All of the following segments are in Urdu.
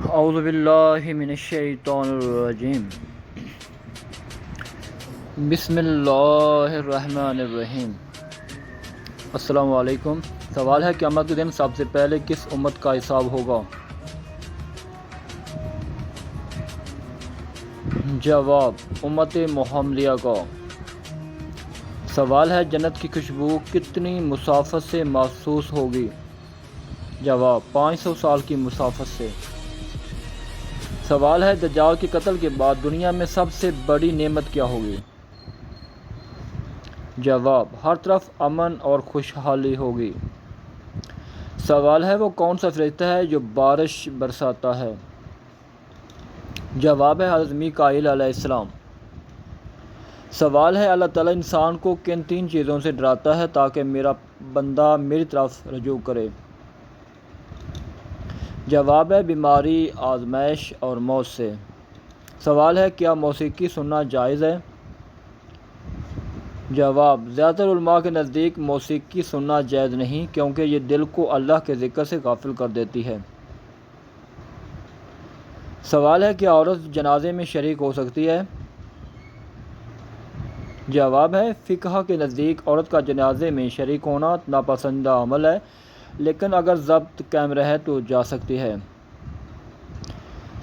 اعوذ باللہ من الشیطان الرجیم بسم اللہ الرحمن الرحیم۔ السلام علیکم۔ سوال ہے قیامت کے دن سب سے پہلے کس امت کا حساب ہوگا؟ جواب، امت محمدیہ کا۔ سوال ہے جنت کی خوشبو کتنی مسافت سے محسوس ہوگی؟ جواب، 500 سال کی مسافت سے۔ سوال ہے دجال کے قتل کے بعد دنیا میں سب سے بڑی نعمت کیا ہوگی؟ جواب، ہر طرف امن اور خوشحالی ہوگی۔ سوال ہے وہ کون سا فرشتہ ہے جو بارش برساتا ہے؟ جواب ہے حضرت میکائیل علیہ السلام۔ سوال ہے اللہ تعالیٰ انسان کو کن 3 چیزوں سے ڈراتا ہے تاکہ میرا بندہ میری طرف رجوع کرے؟ جواب ہے بیماری، آزمائش اور موت سے۔ سوال ہے کیا موسیقی سننا جائز ہے؟ جواب، زیادہ تر علماء کے نزدیک موسیقی سننا جائز نہیں کیونکہ یہ دل کو اللہ کے ذکر سے غافل کر دیتی ہے۔ سوال ہے کیا عورت جنازے میں شریک ہو سکتی ہے؟ جواب ہے فقہ کے نزدیک عورت کا جنازے میں شریک ہونا ناپسندیدہ عمل ہے، لیکن اگر ضبط قائم رہے تو جا سکتی ہے۔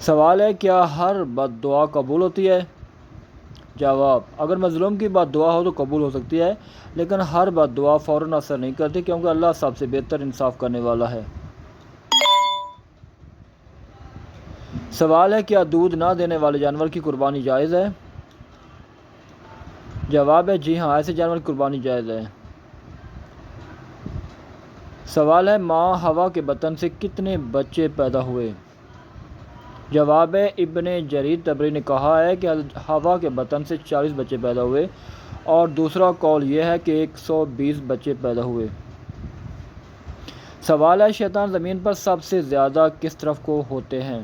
سوال ہے کیا ہر بد دعا قبول ہوتی ہے؟ جواب، اگر مظلوم کی بد دعا ہو تو قبول ہو سکتی ہے، لیکن ہر بد دعا فوراً اثر نہیں کرتی کیونکہ اللہ سب سے بہتر انصاف کرنے والا ہے۔ سوال ہے کیا دودھ نہ دینے والے جانور کی قربانی جائز ہے؟ جواب ہے جی ہاں، ایسے جانور کی قربانی جائز ہے۔ سوال ہے ماں حوا کے بطن سے کتنے بچے پیدا ہوئے؟ جواب ہے ابن جریر طبری نے کہا ہے کہ حوا کے بطن سے 40 بچے پیدا ہوئے، اور دوسرا قول یہ ہے کہ 120 بچے پیدا ہوئے۔ سوال ہے شیطان زمین پر سب سے زیادہ کس طرف کو ہوتے ہیں؟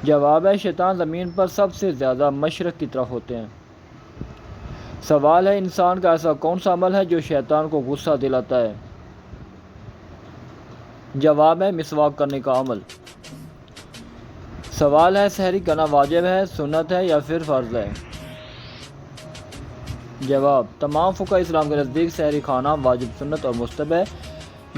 جواب ہے شیطان زمین پر سب سے زیادہ مشرق کی طرف ہوتے ہیں۔ سوال ہے انسان کا ایسا کون سا عمل ہے جو شیطان کو غصہ دلاتا ہے؟ جواب ہے مسواک کرنے کا عمل۔ سوال ہے سحری کرنا واجب ہے، سنت ہے یا پھر فرض ہے؟ جواب، تمام فقہ اسلام کے نزدیک سحری کھانا واجب، سنت اور مستحب ہے۔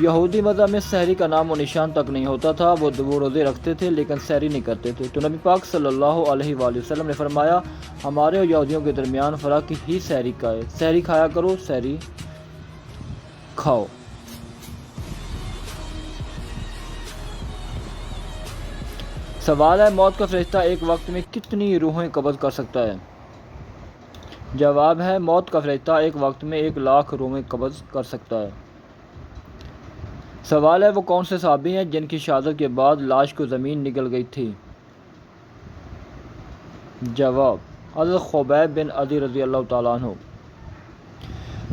یہودی مذہب میں سحری کا نام و نشان تک نہیں ہوتا تھا، وہ روزے رکھتے تھے لیکن سحری نہیں کرتے تھے، تو نبی پاک صلی اللہ علیہ وآلہ وسلم نے فرمایا ہمارے اور یہودیوں کے درمیان فرق ہی سحری کا ہے، سحری کھایا کرو، سحری کھاؤ۔ سوال ہے موت کا فرشتہ ایک وقت میں کتنی روحیں قبض کر سکتا ہے؟ جواب ہے موت کا فرشتہ ایک وقت میں 1,00,000 روحیں قبض کر سکتا ہے۔ سوال ہے وہ کون سے صحابی ہیں جن کی شہادت کے بعد لاش کو زمین نگل گئی تھی؟ جواب، حضرت خبیب بن عدی رضی اللہ تعالیٰ عنہ۔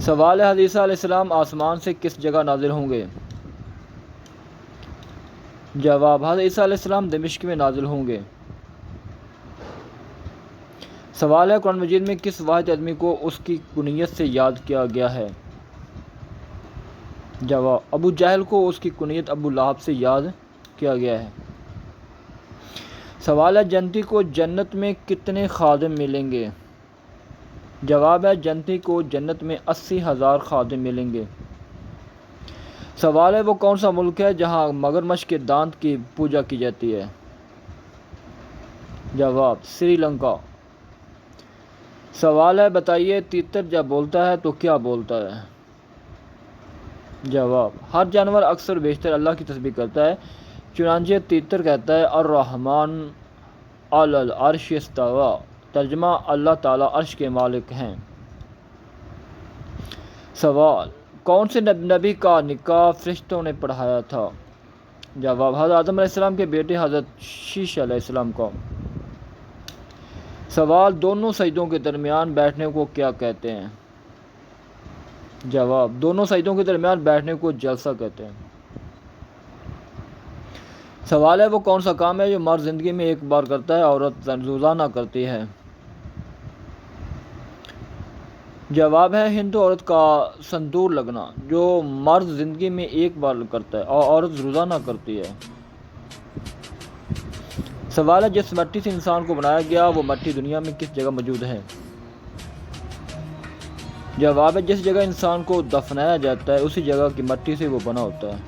سوال ہے حضرت عیسیٰ علیہ السلام آسمان سے کس جگہ نازل ہوں گے؟ جواب، حضرت عیسیٰ علیہ السلام دمشق میں نازل ہوں گے۔ سوال ہے قرآن مجید میں کس واحد آدمی کو اس کی کنیت سے یاد کیا گیا ہے؟ جواب، ابو جہل کو اس کی کنیت ابو لہب سے یاد کیا گیا ہے۔ سوال ہے جنتی کو جنت میں کتنے خادم ملیں گے؟ جواب ہے جنتی کو جنت میں 80,000 خادم ملیں گے۔ سوال ہے وہ کون سا ملک ہے جہاں مگرمچھ کے دانت کی پوجا کی جاتی ہے؟ جواب، سری لنکا۔ سوال ہے بتائیے تیتر جب بولتا ہے تو کیا بولتا ہے؟ جواب، ہر جانور اکثر بیشتر اللہ کی تسبیح کرتا ہے، چنانچہ تیتر کہتا ہے الرحمن علی العرش استویٰ، ترجمہ اللہ تعالیٰ عرش کے مالک ہیں۔ سوال، کون سے نبی کا نکاح فرشتوں نے پڑھایا تھا؟ جواب، حضرت آدم علیہ السلام کے بیٹے حضرت شیش علیہ السلام کا۔ سوال، دونوں سجدوں کے درمیان بیٹھنے کو کیا کہتے ہیں؟ جواب، دونوں سجدوں کے درمیان بیٹھنے کو جلسہ کہتے ہیں۔ سوال ہے وہ کون سا کام ہے جو مرد زندگی میں ایک بار کرتا ہے، عورت روزانہ کرتی ہے؟ جواب ہے ہندو عورت کا سندور لگنا، جو مرد زندگی میں ایک بار کرتا ہے اور عورت روزانہ کرتی ہے۔ سوال ہے جس مٹی سے انسان کو بنایا گیا وہ مٹی دنیا میں کس جگہ موجود ہے؟ جواب ہے جس جگہ انسان کو دفنایا جاتا ہے اسی جگہ کی مٹی سے وہ بنا ہوتا ہے۔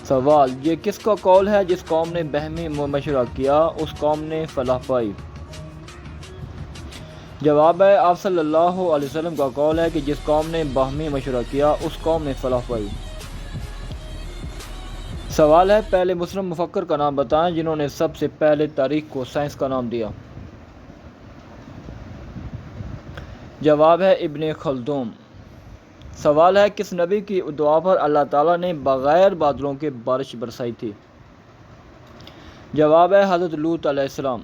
سوال یہ کس کا قول ہے جس قوم نے باہمی مشورہ کیا اس قوم نے فلاح پائی؟ جواب ہے آپ صلی اللہ علیہ وسلم کا قول ہے کہ جس قوم نے باہمی مشورہ کیا اس قوم نے فلاح پائی۔ سوال ہے پہلے مسلم مفکر کا نام بتائیں جنہوں نے سب سے پہلے تاریخ کو سائنس کا نام دیا۔ جواب ہے ابن خلدون۔ سوال ہے کس نبی کی دعا پر اللہ تعالیٰ نے بغیر بادلوں کے بارش برسائی تھی؟ جواب ہے حضرت لوط علیہ السلام۔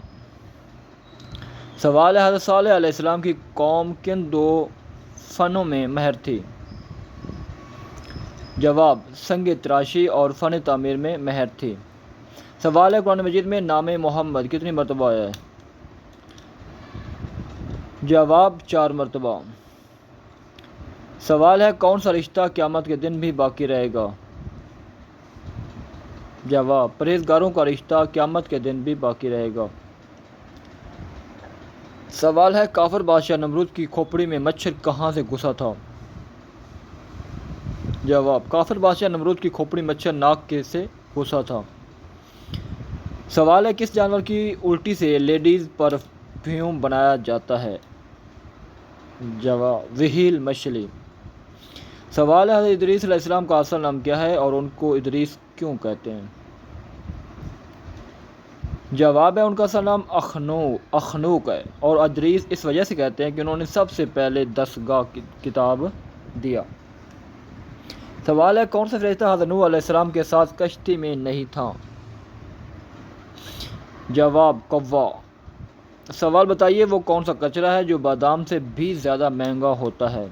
سوال ہے حضرت صالح علیہ السلام کی قوم کن دو فنوں میں ماہر تھی؟ جواب سنگ تراشی اور فن تعمیر میں ماہر تھی۔ سوال ہے قرآن مجید میں نام محمد کتنی مرتبہ آیا ہے؟ جواب 4 مرتبہ۔ سوال ہے کون سا رشتہ قیامت کے دن بھی باقی رہے گا؟ جواب پرہیزگاروں کا رشتہ قیامت کے دن بھی باقی رہے گا۔ سوال ہے کافر بادشاہ نمرود کی کھوپڑی میں مچھر کہاں سے گھسا تھا؟ جواب کافر بادشاہ نمرود کی کھوپڑی مچھر ناک کے سے گھسا تھا۔ سوال ہے کس جانور کی الٹی سے لیڈیز پرفیوم بنایا جاتا ہے؟ جواب وہیل مچھلی۔ سوال ہے حضرت ادریس علیہ السلام کا اصل نام کیا ہے اور ان کو ادریس کیوں کہتے ہیں؟ جواب ہے ان کا اصل نام اخنوق ہے اور ادریس اس وجہ سے کہتے ہیں کہ انہوں نے سب سے پہلے دستگاہ کتاب دیا۔ سوال ہے کون سا فرشتہ حضرت نوح علیہ السلام کے ساتھ کشتی میں نہیں تھا؟ جواب کوا۔ سوال بتائیے وہ کون سا کچرا ہے جو بادام سے بھی زیادہ مہنگا ہوتا ہے؟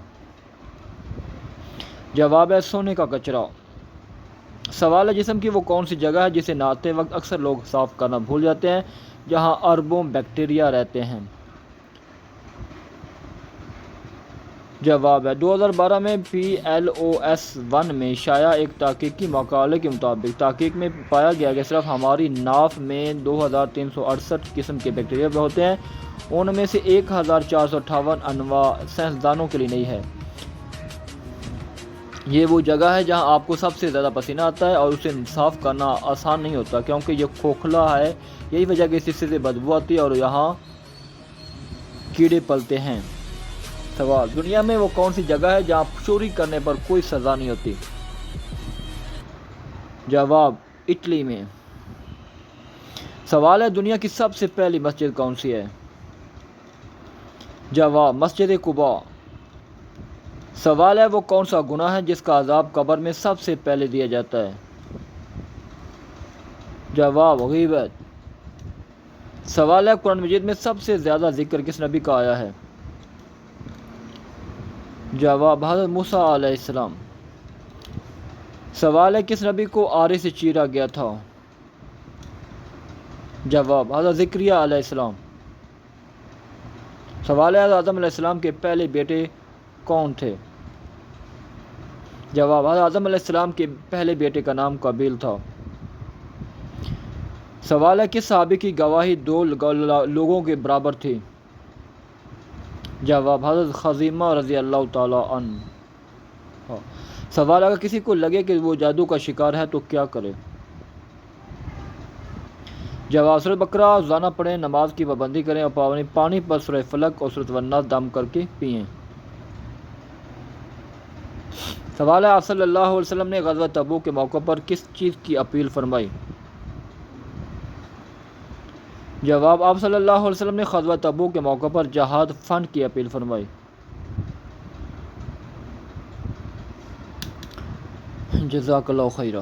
جواب ہے سونے کا کچرا۔ سوال ہے جسم کی وہ کون سی جگہ ہے جسے نہاتے وقت اکثر لوگ صاف کرنا بھول جاتے ہیں جہاں اربوں بیکٹیریا رہتے ہیں؟ جواب ہے 2012 میں PLOS1 میں شائع ایک تحقیقی مقالے کے مطابق تحقیق میں پایا گیا کہ صرف ہماری ناف میں 2368 قسم کے بیکٹیریا ہوتے ہیں، ان میں سے 1458 انواع سائنسدانوں کے لیے نہیں ہے۔ یہ وہ جگہ ہے جہاں آپ کو سب سے زیادہ پسینہ آتا ہے اور اسے صاف کرنا آسان نہیں ہوتا کیونکہ یہ کھوکھلا ہے، یہی وجہ کہ اس حصے سے بدبو آتی ہے اور یہاں کیڑے پلتے ہیں۔ سوال دنیا میں وہ کون سی جگہ ہے جہاں چوری کرنے پر کوئی سزا نہیں ہوتی؟ جواب اٹلی میں۔ سوال ہے دنیا کی سب سے پہلی مسجد کون سی ہے؟ جواب مسجد قباء۔ سوال ہے وہ کون سا گناہ ہے جس کا عذاب قبر میں سب سے پہلے دیا جاتا ہے؟ جواب غیبت۔ سوال ہے قرآن مجید میں سب سے زیادہ ذکر کس نبی کا آیا ہے؟ جواب حضرت موسیٰ علیہ السلام۔ سوال ہے کس نبی کو آرے سے چیرا گیا تھا؟ جواب حضرت زکریہ علیہ السلام۔ سوال ہے حضرت آدم علیہ السلام کے پہلے بیٹے کون تھے؟ جواب حضرت آدم علیہ السلام کے پہلے بیٹے کا نام قابیل تھا۔ سوال ہے کس صحابی کی گواہی 2 لوگوں کے برابر تھی؟ جواب حضرت خزیمہ رضی اللہ تعالی عنہ۔ سوال اگر کسی کو لگے کہ وہ جادو کا شکار ہے تو کیا کرے؟ جواب سورۃ بقرہ روزانہ پڑھیں، نماز کی پابندی کریں اور پانی پر سورۃ فلق اور سورۃ الناس دم کر کے پئیں۔ سوال ہے آپ صلی اللہ علیہ وسلم نے غزوہ تبوک کے موقع پر کس چیز کی اپیل فرمائی؟ جواب آپ صلی اللہ علیہ وسلم نے غزوہ تبوک کے موقع پر جہاد فنڈ کی اپیل فرمائی۔ جزاک اللہ خیرہ۔